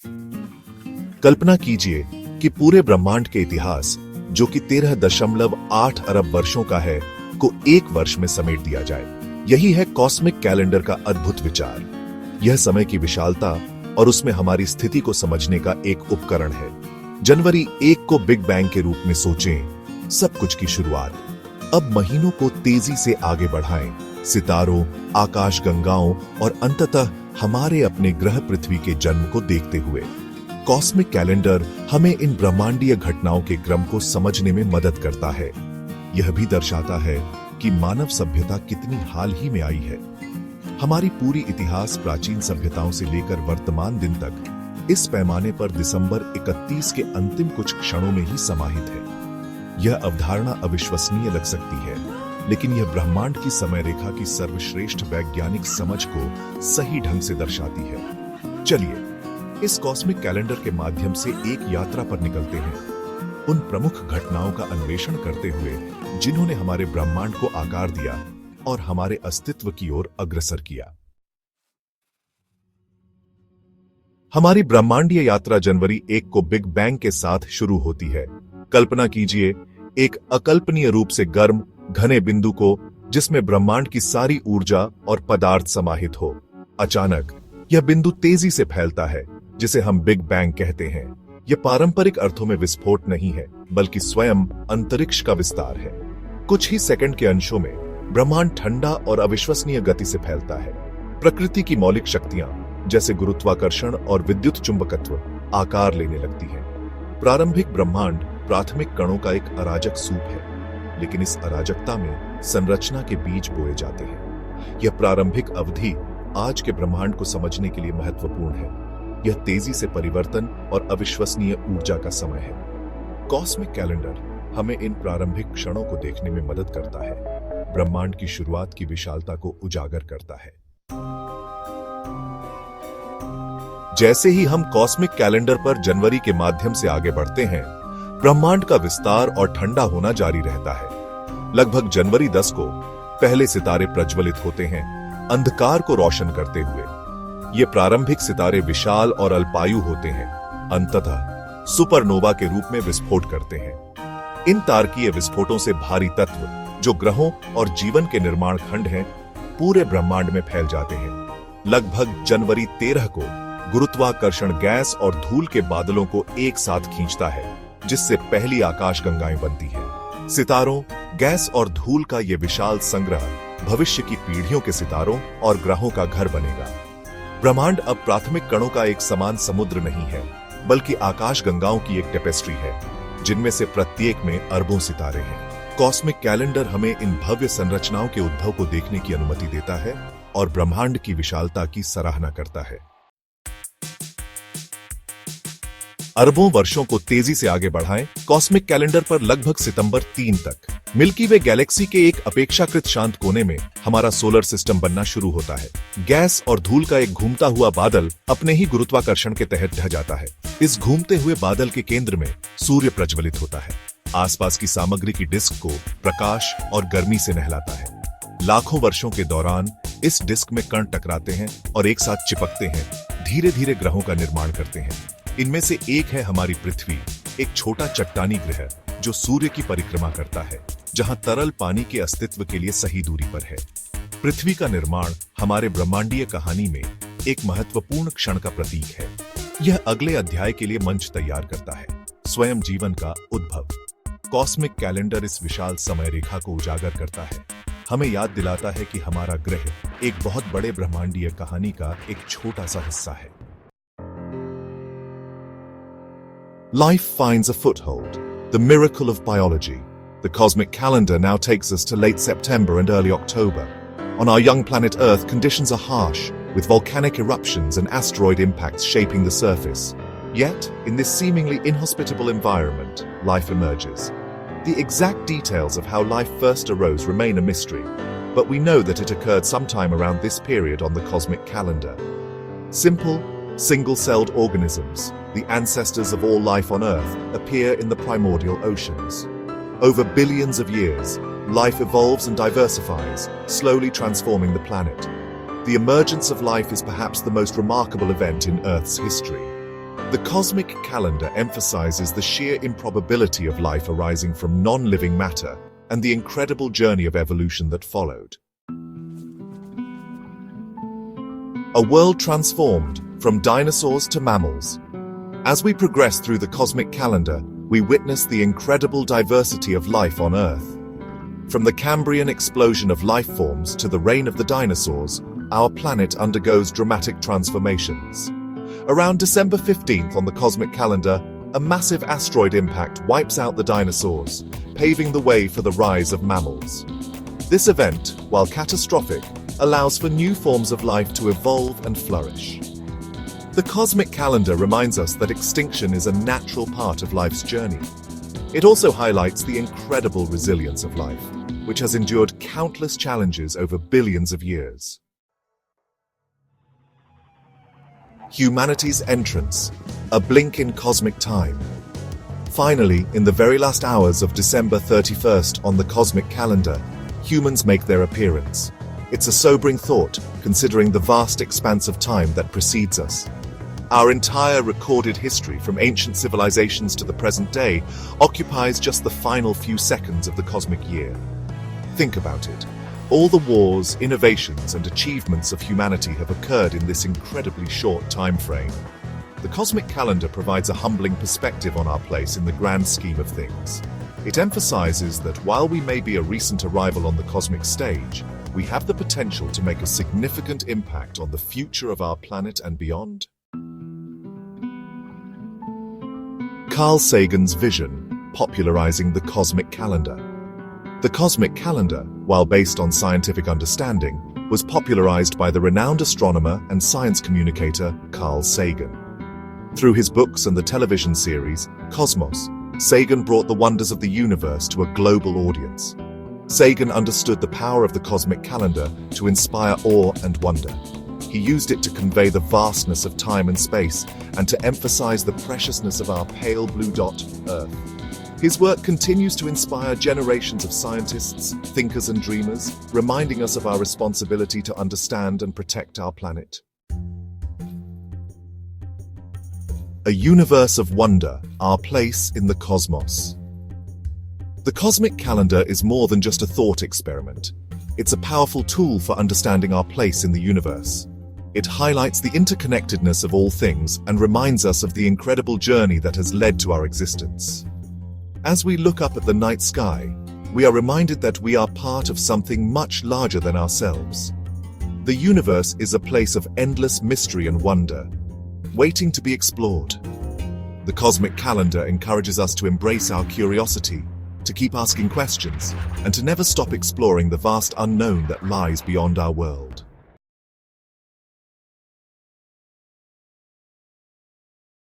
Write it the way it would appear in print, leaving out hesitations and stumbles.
कल्पना कीजिए कि पूरे ब्रह्मांड के इतिहास, जो कि 13.8 अरब वर्षों का है, को एक वर्ष में समेट दिया जाए। यही है कॉस्मिक कैलेंडर का अद्भुत विचार। यह समय की विशालता और उसमें हमारी स्थिति को समझने का एक उपकरण है। जनवरी 1 को बिग बैंग के रूप में सोचें, सब कुछ की शुरुआत। अब महीनों को तेजी से आगे बढ़ाएं, सितारों, आकाश गंगाओं और अंततः हमारे अपने ग्रह पृथ्वी के जन्म को देखते हुए। कॉस्मिक कैलेंडर हमें इन ब्रह्मांडीय घटनाओं के क्रम को समझने में मदद करता है। यह भी दर्शाता है कि मानव सभ्यता कितनी हाल ही में आई है। हमारी पूरी इतिहास प्राचीन सभ्यताओं से लेकर वर्तमान दिन तक इस पैमाने पर दिसंबर 31 के अंतिम कुछ क्षणों में ही समाहित है। यह अवधारणा अविश्वसनीय लग सकती है, लेकिन यह ब्रह्मांड की समय रेखा की सर्वश्रेष्ठ वैज्ञानिक समझ को सही ढंग से दर्शाती है। चलिए इस कॉस्मिक कैलेंडर के माध्यम से एक यात्रा पर निकलते हैं, उन प्रमुख घटनाओं का अन्वेषण करते हुए जिन्होंने हमारे ब्रह्मांड को आकार दिया और हमारे अस्तित्व की ओर अग्रसर किया। हमारी ब्रह्मांडीय यात्रा जनवरी 1 को बिग बैंग के साथ शुरू होती है। कल्पना कीजिए एक अकल्पनीय रूप से गर्म, घने बिंदु को जिसमें ब्रह्मांड की सारी ऊर्जा और पदार्थ समाहित हो। अचानक यह बिंदु तेजी से फैलता है, जिसे हम बिग बैंग कहते हैं। यह पारंपरिक अर्थों में विस्फोट नहीं है, बल्कि स्वयं अंतरिक्ष का विस्तार है। कुछ ही सेकंड के अंशों में ब्रह्मांड ठंडा और अविश्वसनीय गति से फैलता है। प्रकृति की मौलिक शक्तियां जैसे गुरुत्वाकर्षण और विद्युत चुंबकत्व आकार लेने लगती हैं। प्रारंभिक ब्रह्मांड प्राथमिक कणों का एक अराजक सूप है, लेकिन इस अराजकता में संरचना के बीज बोए जाते हैं। यह प्रारंभिक अवधि आज के ब्रह्मांड को समझने के लिए महत्वपूर्ण है। यह तेजी से परिवर्तन और अविश्वसनीय ऊर्जा का समय है। कॉस्मिक कैलेंडर हमें इन प्रारंभिक क्षणों को देखने में मदद करता है, ब्रह्मांड की शुरुआत की विशालता को उजागर करता है। जैसे ही हम कॉस्मिक कैलेंडर पर जनवरी के माध्यम से आगे बढ़ते हैं, ब्रह्मांड का विस्तार और ठंडा होना जारी रहता है। लगभग जनवरी 10 को पहले सितारे प्रज्वलित होते हैं, अंधकार को रोशन करते हुए। ये प्रारंभिक सितारे विशाल और अल्पायु होते हैं, अंततः सुपरनोवा के रूप में विस्फोट करते हैं। इन तारकीय विस्फोटों से भारी तत्व, जो ग्रहों और जीवन के निर्माण खंड हैं, पूरे ब्रह्मांड में फैल जाते हैं। लगभग जनवरी 13 को गुरुत्वाकर्षण गैस और धूल के बादलों को एक साथ खींचता है, जिससे पहली आकाशगंगाएं बनती हैं। सितारों, गैस और धूल का यह विशाल संग्रह भविष्य की पीढ़ियों के सितारों और ग्रहों का घर बनेगा। ब्रह्मांड अब प्राथमिक कणों का एक समान समुद्र नहीं है, बल्कि आकाशगंगाओं की एक टेपेस्ट्री है, जिनमें से प्रत्येक में अरबों सितारे हैं। कॉस्मिक कैलेंडर हमें इन भव्य संरचनाओं के उद्भव को देखने की अनुमति देता है और ब्रह्मांड की विशालता की सराहना करता है। अरबों वर्षों को तेजी से आगे बढ़ाएं, कॉस्मिक कैलेंडर पर लगभग सितंबर 3 तक मिल्की वे गैलेक्सी के एक अपेक्षाकृत शांत कोने में हमारा सोलर सिस्टम बनना शुरू होता है। गैस और धूल का एक घूमता हुआ बादल अपने ही गुरुत्वाकर्षण के तहत ढह जाता है। इस घूमते हुए बादल के केंद्र में सूर्य प्रज्वलित होता है, आसपास की सामग्री की डिस्क को प्रकाश और गर्मी से नहलाता है। लाखों वर्षों के दौरान इस डिस्क में कण टकराते हैं और एक साथ चिपकते हैं, धीरे धीरे ग्रहों का निर्माण करते हैं। इनमें से एक है हमारी पृथ्वी, एक छोटा चट्टानी ग्रह जो सूर्य की परिक्रमा करता है, जहां तरल पानी के अस्तित्व के लिए सही दूरी पर है। पृथ्वी का निर्माण हमारे ब्रह्मांडीय कहानी में एक महत्वपूर्ण क्षण का प्रतीक है। यह अगले अध्याय के लिए मंच तैयार करता है, स्वयं जीवन का उद्भव। कॉस्मिक कैलेंडर इस विशाल समय रेखा को उजागर करता है, हमें याद दिलाता है कि हमारा ग्रह एक बहुत बड़े ब्रह्मांडीय कहानी का एक छोटा सा हिस्सा है। Life finds a foothold, the miracle of biology. The cosmic calendar now takes us to late September and early October. On our young planet Earth, conditions are harsh, with volcanic eruptions and asteroid impacts shaping the surface. Yet, in this seemingly inhospitable environment, life emerges. The exact details of how life first arose remain a mystery, but we know that it occurred sometime around this period on the cosmic calendar. Simple, single-celled organisms, the ancestors of all life on Earth, appear in the primordial oceans. Over billions of years, life evolves and diversifies, slowly transforming the planet. The emergence of life is perhaps the most remarkable event in Earth's history. The cosmic calendar emphasizes the sheer improbability of life arising from non-living matter and the incredible journey of evolution that followed. A world transformed from dinosaurs to mammals. As we progress through the cosmic calendar, we witness the incredible diversity of life on Earth. From the Cambrian explosion of life forms to the reign of the dinosaurs, our planet undergoes dramatic transformations. Around December 15th on the cosmic calendar, a massive asteroid impact wipes out the dinosaurs, paving the way for the rise of mammals. This event, while catastrophic, allows for new forms of life to evolve and flourish. The cosmic calendar reminds us that extinction is a natural part of life's journey. It also highlights the incredible resilience of life, which has endured countless challenges over billions of years. Humanity's entrance, a blink in cosmic time. Finally, in the very last hours of December 31st on the cosmic calendar, humans make their appearance. It's a sobering thought, considering the vast expanse of time that precedes us. Our entire recorded history, from ancient civilizations to the present day, occupies just the final few seconds of the cosmic year. Think about it. All the wars, innovations, and achievements of humanity have occurred in this incredibly short time frame. The cosmic calendar provides a humbling perspective on our place in the grand scheme of things. It emphasizes that while we may be a recent arrival on the cosmic stage, we have the potential to make a significant impact on the future of our planet and beyond. Carl Sagan's vision, popularizing the cosmic calendar. The cosmic calendar, while based on scientific understanding, was popularized by the renowned astronomer and science communicator Carl Sagan. Through his books and the television series, Cosmos, Sagan brought the wonders of the universe to a global audience. Sagan understood the power of the cosmic calendar to inspire awe and wonder. He used it to convey the vastness of time and space and to emphasize the preciousness of our pale blue dot, Earth. His work continues to inspire generations of scientists, thinkers, and dreamers, reminding us of our responsibility to understand and protect our planet. A universe of wonder, our place in the cosmos. The cosmic calendar is more than just a thought experiment. It's a powerful tool for understanding our place in the universe. It highlights the interconnectedness of all things and reminds us of the incredible journey that has led to our existence. As we look up at the night sky, we are reminded that we are part of something much larger than ourselves. The universe is a place of endless mystery and wonder, waiting to be explored. The cosmic calendar encourages us to embrace our curiosity, to keep asking questions, and to never stop exploring the vast unknown that lies beyond our world.